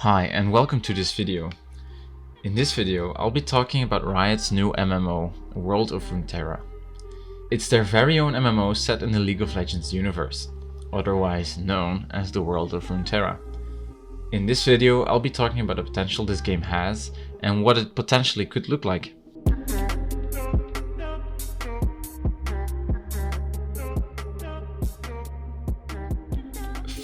Hi and welcome to this video. In this video I'll be talking about Riot's new MMO, World of Runeterra. It's their very own MMO set in the League of Legends universe, otherwise known as the World of Runeterra. In this video I'll be talking about the potential this game has and what it potentially could look like.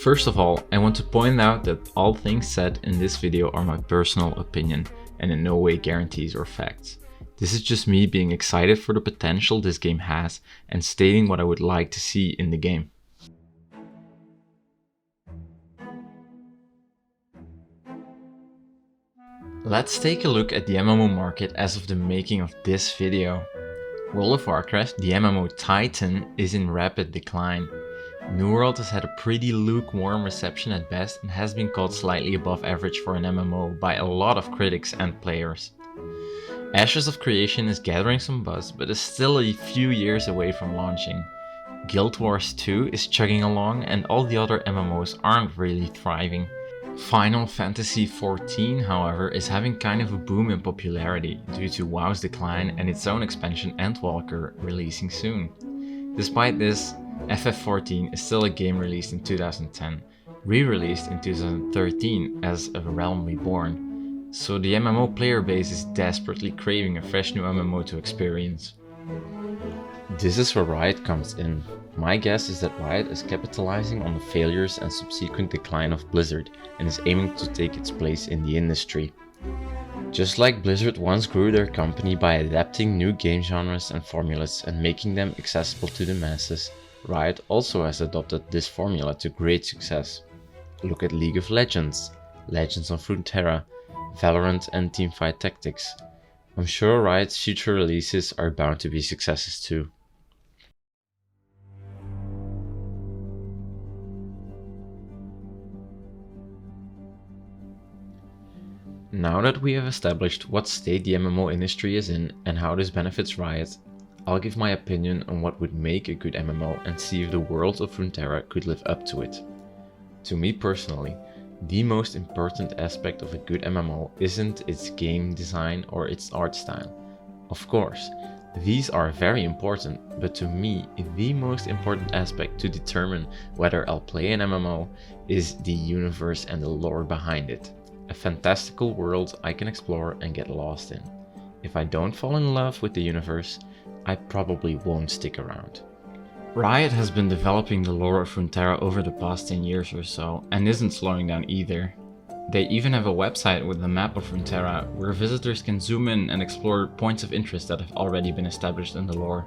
First of all, I want to point out that all things said in this video are my personal opinion and in no way guarantees or facts. This is just me being excited for the potential this game has and stating what I would like to see in the game. Let's take a look at the MMO market as of the making of this video. World of Warcraft, the MMO Titan, is in rapid decline. New World has had a pretty lukewarm reception at best and has been called slightly above average for an MMO by a lot of critics and players. Ashes of Creation is gathering some buzz but is still a few years away from launching. Guild Wars 2 is chugging along and all the other MMOs aren't really thriving. Final Fantasy XIV, however, is having kind of a boom in popularity due to WoW's decline and its own expansion Endwalker releasing soon. Despite this, FF14 is still a game released in 2010, re-released in 2013 as A Realm Reborn, so the MMO player base is desperately craving a fresh new MMO to experience. This is where Riot comes in. My guess is that Riot is capitalizing on the failures and subsequent decline of Blizzard and is aiming to take its place in the industry. Just like Blizzard once grew their company by adapting new game genres and formulas and making them accessible to the masses, Riot also has adopted this formula to great success. Look at League of Legends, Legends of Runeterra, Valorant and Teamfight Tactics. I'm sure Riot's future releases are bound to be successes too. Now that we have established what state the MMO industry is in and how this benefits Riot, I'll give my opinion on what would make a good MMO and see if the World of Runeterra could live up to it. To me personally, the most important aspect of a good MMO isn't its game design or its art style. Of course, these are very important, but to me, the most important aspect to determine whether I'll play an MMO is the universe and the lore behind it. A fantastical world I can explore and get lost in. If I don't fall in love with the universe, I probably won't stick around. Riot has been developing the lore of Runeterra over the past 10 years or so and isn't slowing down either. They even have a website with a map of Runeterra where visitors can zoom in and explore points of interest that have already been established in the lore.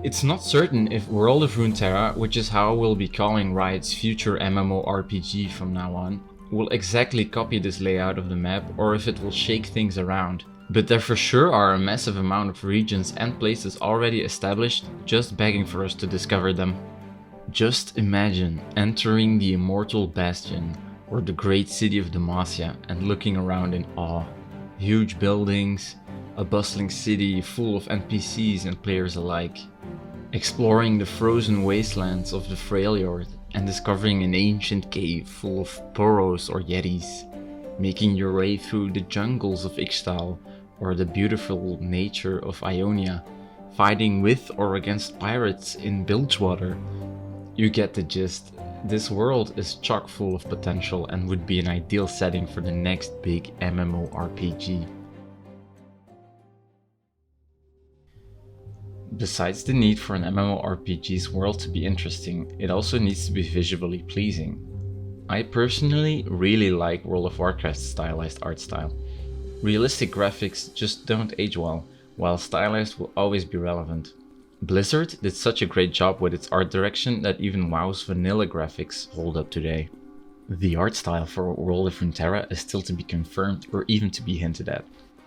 It's not certain if World of Runeterra, which is how we'll be calling Riot's future MMORPG from now on, will exactly copy this layout of the map or if it will shake things around. But there for sure are a massive amount of regions and places already established, just begging for us to discover them. Just imagine entering the Immortal Bastion or the great city of Demacia and looking around in awe. Huge buildings, a bustling city full of NPCs and players alike. Exploring the frozen wastelands of the Freljord and discovering an ancient cave full of Poros or Yetis. Making your way through the jungles of Ixtal or the beautiful nature of Ionia, fighting with or against pirates in Bilgewater. You get the gist. This world is chock full of potential and would be an ideal setting for the next big MMORPG. Besides the need for an MMORPG's world to be interesting, it also needs to be visually pleasing. I personally really like World of Warcraft's stylized art style. Realistic graphics just don't age well, while stylized will always be relevant. Blizzard did such a great job with its art direction that even WoW's vanilla graphics hold up today. The art style for World of Runeterra is still to be confirmed or even to be hinted at.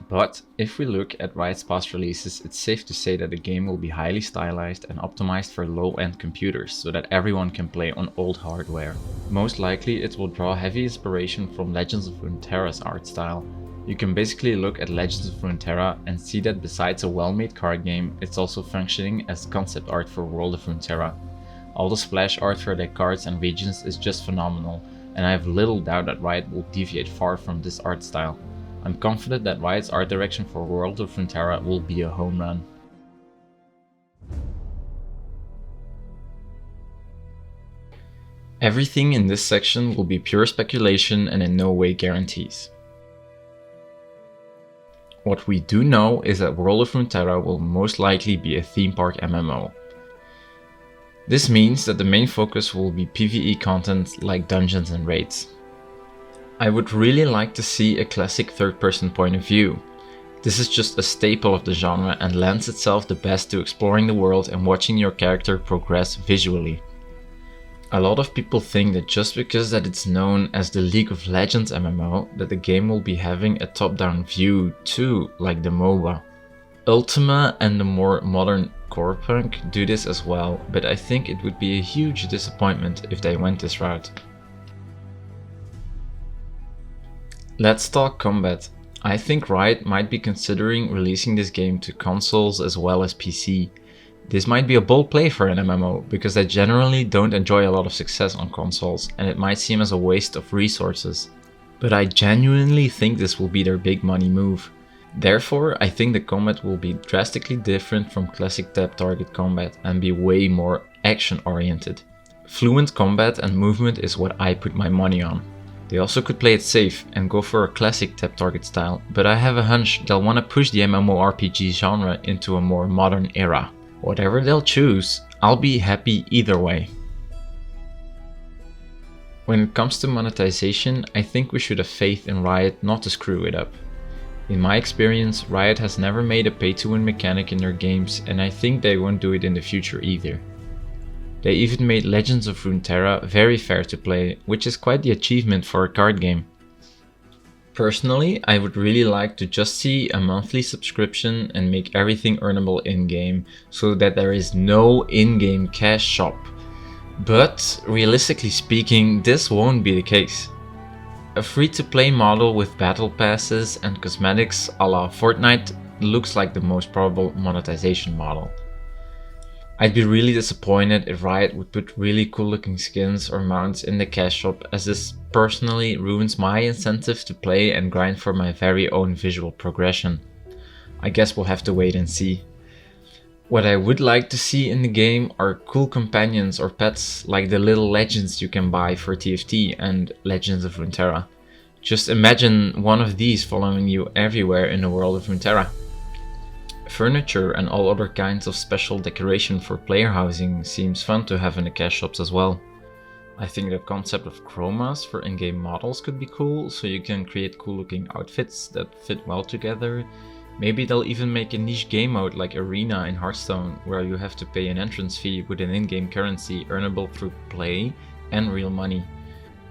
But if we look at Riot's past releases, it's safe to say that the game will be highly stylized and optimized for low-end computers so that everyone can play on old hardware. Most likely it will draw heavy inspiration from Legends of Runeterra's art style. You can basically look at Legends of Runeterra and see that besides a well-made card game, it's also functioning as concept art for World of Runeterra. All the splash art for their cards and regions is just phenomenal, and I have little doubt that Riot will deviate far from this art style. I'm confident that Riot's art direction for World of Runeterra will be a home run. Everything in this section will be pure speculation and in no way guarantees. What we do know is that World of Runeterra will most likely be a theme park MMO. This means that the main focus will be PvE content like dungeons and raids. I would really like to see a classic third-person point of view. This is just a staple of the genre and lends itself the best to exploring the world and watching your character progress visually. A lot of people think that just because that it's known as the League of Legends MMO, that the game will be having a top-down view too, like the MOBA. Ultima and the more modern Corepunk do this as well, but I think it would be a huge disappointment if they went this route. Let's talk combat. I think Riot might be considering releasing this game to consoles as well as PC. This might be a bold play for an MMO, because they generally don't enjoy a lot of success on consoles, and it might seem as a waste of resources. But I genuinely think this will be their big money move. Therefore, I think the combat will be drastically different from classic tap target combat and be way more action oriented. Fluent combat and movement is what I put my money on. They also could play it safe and go for a classic tap target style, but I have a hunch they'll want to push the MMORPG genre into a more modern era. Whatever they'll choose, I'll be happy either way. When it comes to monetization, I think we should have faith in Riot not to screw it up. In my experience, Riot has never made a pay-to-win mechanic in their games, and I think they won't do it in the future either. They even made Legends of Runeterra very fair to play, which is quite the achievement for a card game. Personally, I would really like to just see a monthly subscription and make everything earnable in-game, so that there is no in-game cash shop. But realistically speaking, this won't be the case. A free-to-play model with battle passes and cosmetics a la Fortnite looks like the most probable monetization model. I'd be really disappointed if Riot would put really cool looking skins or mounts in the cash shop, as this personally ruins my incentive to play and grind for my very own visual progression. I guess we'll have to wait and see. What I would like to see in the game are cool companions or pets like the little legends you can buy for TFT and Legends of Runeterra. Just imagine one of these following you everywhere in the world of Runeterra. Furniture and all other kinds of special decoration for player housing seems fun to have in the cash shops as well. I think the concept of chromas for in-game models could be cool, so you can create cool looking outfits that fit well together. Maybe they'll even make a niche game mode like Arena in Hearthstone, where you have to pay an entrance fee with an in-game currency earnable through play and real money.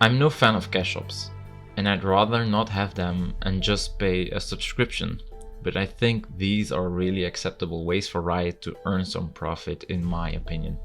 I'm no fan of cash shops, and I'd rather not have them and just pay a subscription. But I think these are really acceptable ways for Riot to earn some profit, in my opinion.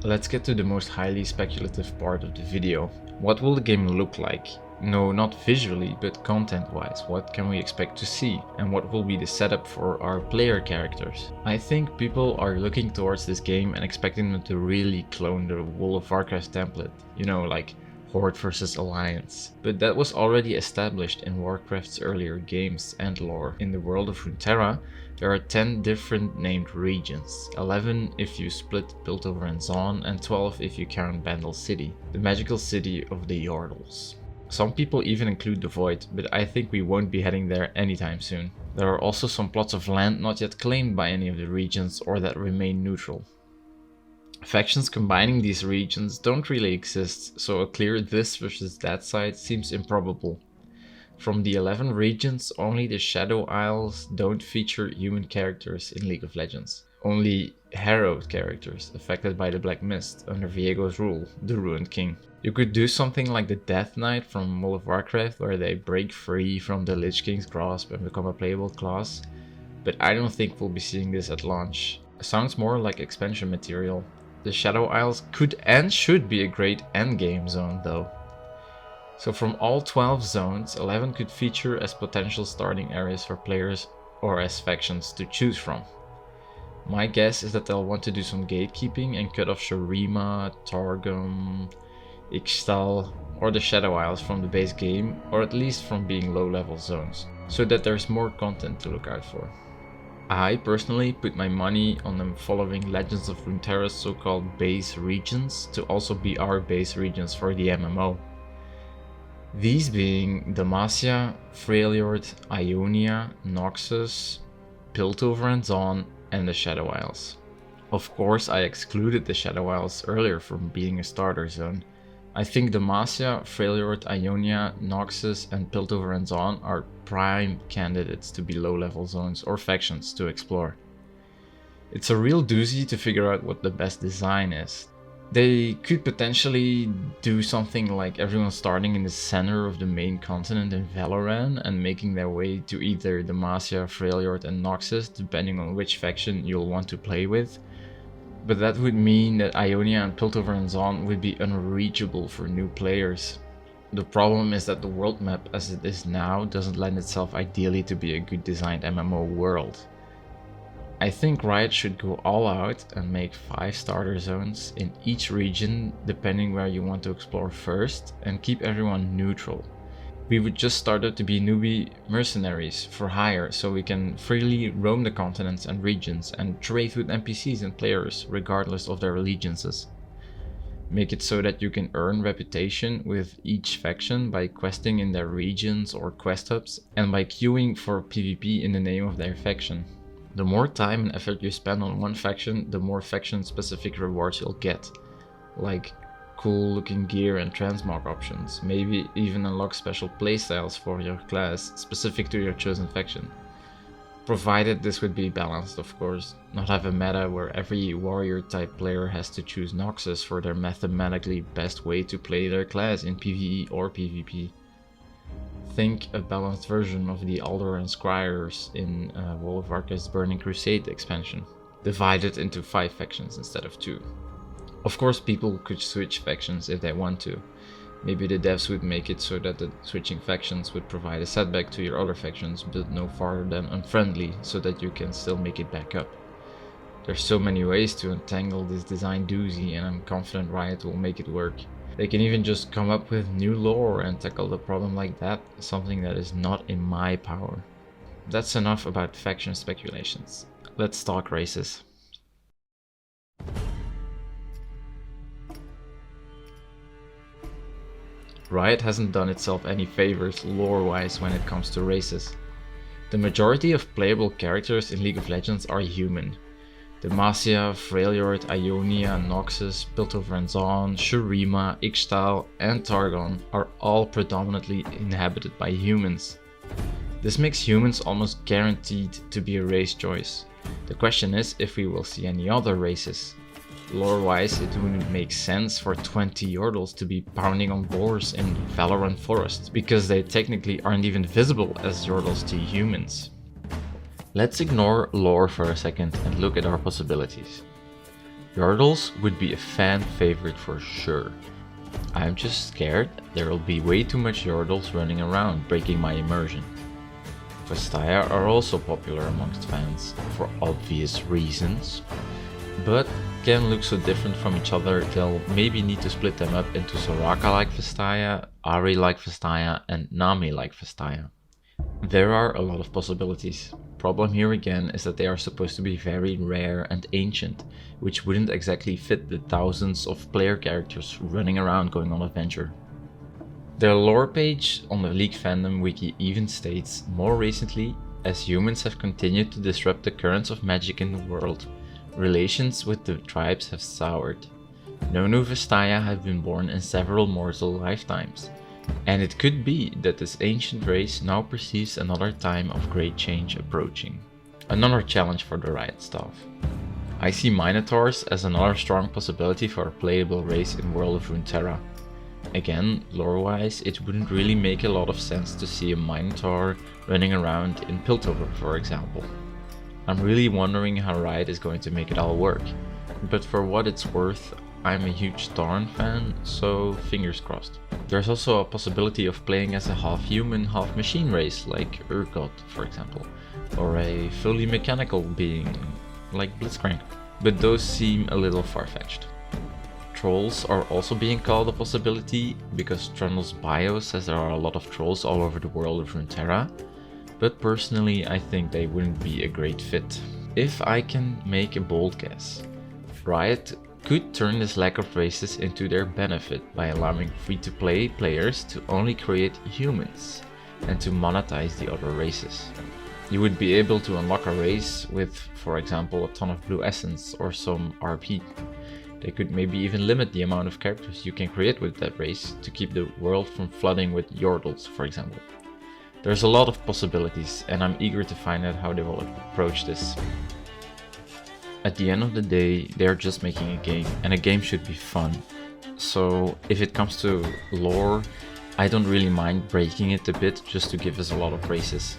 Let's get to the most highly speculative part of the video. What will the game look like? No, not visually, but content-wise. What can we expect to see? And what will be the setup for our player characters? I think people are looking towards this game and expecting them to really clone the World of Warcraft template. You know, like Horde versus Alliance. But that was already established in Warcraft's earlier games and lore. In the world of Runeterra, there are 10 different named regions, 11 if you split Piltover and Zaun, and 12 if you count Bandle City, the magical city of the Yordles. Some people even include the Void, but I think we won't be heading there anytime soon. There are also some plots of land not yet claimed by any of the regions or that remain neutral. Factions combining these regions don't really exist, so a clear this versus that side seems improbable. From the 11 regions, only the Shadow Isles don't feature human characters in League of Legends. Only harrowed characters affected by the Black Mist under Viego's rule, the Ruined King. You could do something like the Death Knight from World of Warcraft, where they break free from the Lich King's grasp and become a playable class, but I don't think we'll be seeing this at launch. It sounds more like expansion material. The Shadow Isles could and should be a great endgame zone though. So from all 12 zones, 11 could feature as potential starting areas for players or as factions to choose from. My guess is that they'll want to do some gatekeeping and cut off Shurima, Targon, Ixtal, or the Shadow Isles from the base game, or at least from being low-level zones, so that there's more content to look out for. I personally put my money on them following Legends of Runeterra's so-called base regions to also be our base regions for the MMO. These being Demacia, Freljord, Ionia, Noxus, Piltover and Zaun, and the Shadow Isles. Of course, I excluded the Shadow Isles earlier from being a starter zone. I think Demacia, Freljord, Ionia, Noxus, and Piltover and Zaun are prime candidates to be low-level zones or factions to explore. It's a real doozy to figure out what the best design is. They could potentially do something like everyone starting in the center of the main continent in Valoran and making their way to either Demacia, Freljord, and Noxus, depending on which faction you'll want to play with. But that would mean that Ionia and Piltover and Zaun would be unreachable for new players. The problem is that the world map as it is now doesn't lend itself ideally to be a good designed MMO world. I think Riot should go all out and make 5 starter zones in each region depending where you want to explore first, and keep everyone neutral. We would just start out to be newbie mercenaries for hire, so we can freely roam the continents and regions and trade with NPCs and players regardless of their allegiances. Make it so that you can earn reputation with each faction by questing in their regions or quest hubs, and by queuing for PvP in the name of their faction. The more time and effort you spend on one faction, the more faction specific rewards you'll get, like cool looking gear and transmog options, maybe even unlock special playstyles for your class specific to your chosen faction. Provided this would be balanced, of course, not have a meta where every warrior type player has to choose Noxus for their mathematically best way to play their class in PvE or PvP. Think a balanced version of the Aldor and Scryers in World of Warcraft's Burning Crusade expansion, divided into 5 factions instead of 2. Of course, people could switch factions if they want to. Maybe the devs would make it so that the switching factions would provide a setback to your other factions, but no farther than unfriendly, so that you can still make it back up. There's so many ways to untangle this design doozy, and I'm confident Riot will make it work. They can even just come up with new lore and tackle the problem like that, something that is not in my power. That's enough about faction speculations. Let's talk races. Riot hasn't done itself any favors lore-wise when it comes to races. The majority of playable characters in League of Legends are human. Demacia, Freljord, Ionia, Noxus, Piltover and Zaun, Shurima, Ixtal and Targon are all predominantly inhabited by humans. This makes humans almost guaranteed to be a race choice. The question is if we will see any other races. Lore-wise, it wouldn't make sense for 20 Yordles to be pounding on boars in Valorant Forest, because they technically aren't even visible as Yordles to humans. Let's ignore lore for a second and look at our possibilities. Yordles would be a fan favorite for sure. I'm just scared there will be way too much Yordles running around, breaking my immersion. Vastaya are also popular amongst fans, for obvious reasons, but can look so different from each other they'll maybe need to split them up into Soraka like Vastaya, Ahri like Vastaya and Nami like Vastaya. There are a lot of possibilities. Problem here again is that they are supposed to be very rare and ancient, which wouldn't exactly fit the thousands of player characters running around going on adventure. Their lore page on the League fandom wiki even states, more recently, as humans have continued to disrupt the currents of magic in the world, relations with the tribes have soured. No new Vastaya have been born in several mortal lifetimes. And it could be that this ancient race now perceives another time of great change approaching. Another challenge for the Riot staff. I see Minotaurs as another strong possibility for a playable race in World of Runeterra. Again, lore-wise, it wouldn't really make a lot of sense to see a Minotaur running around in Piltover, for example. I'm really wondering how Riot is going to make it all work, but for what it's worth, I'm a huge Tarn fan, so fingers crossed. There's also a possibility of playing as a half-human, half-machine race, like Urgot, for example, or a fully mechanical being, like Blitzcrank. But those seem a little far-fetched. Trolls are also being called a possibility, because Trundle's bio says there are a lot of trolls all over the world of Runeterra, but personally I think they wouldn't be a great fit. If I can make a bold guess, Riot could turn this lack of races into their benefit by allowing free-to-play players to only create humans and to monetize the other races. You would be able to unlock a race with, for example, a ton of blue essence or some RP. They could maybe even limit the amount of characters you can create with that race to keep the world from flooding with Yordles, for example. There's a lot of possibilities, and I'm eager to find out how they will approach this. At the end of the day, they're just making a game, and a game should be fun. So if it comes to lore, I don't really mind breaking it a bit just to give us a lot of races.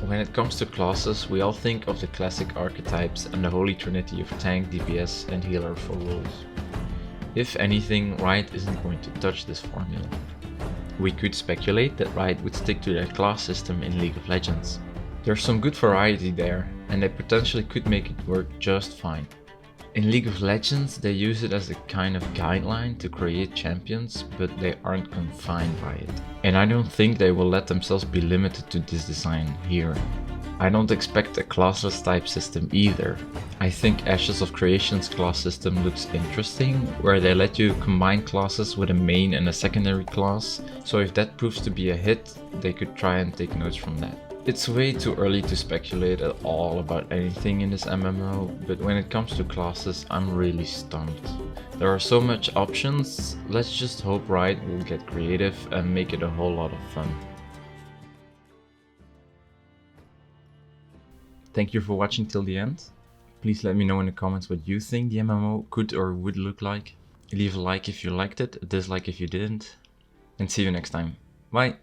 When it comes to classes, we all think of the classic archetypes and the holy trinity of tank, DPS and healer for roles. If anything, Riot isn't going to touch this formula. We could speculate that Riot would stick to their class system in League of Legends. There's some good variety there, and they potentially could make it work just fine. In League of Legends, they use it as a kind of guideline to create champions, but they aren't confined by it. And I don't think they will let themselves be limited to this design here. I don't expect a classless type system either. I think Ashes of Creation's class system looks interesting, where they let you combine classes with a main and a secondary class, so if that proves to be a hit, they could try and take notes from that. It's way too early to speculate at all about anything in this MMO, but when it comes to classes, I'm really stumped. There are so much options, let's just hope Riot will get creative and make it a whole lot of fun. Thank you for watching till the end. Please let me know in the comments what you think the MMO could or would look like. Leave a like if you liked it, a dislike if you didn't, and see you next time. Bye!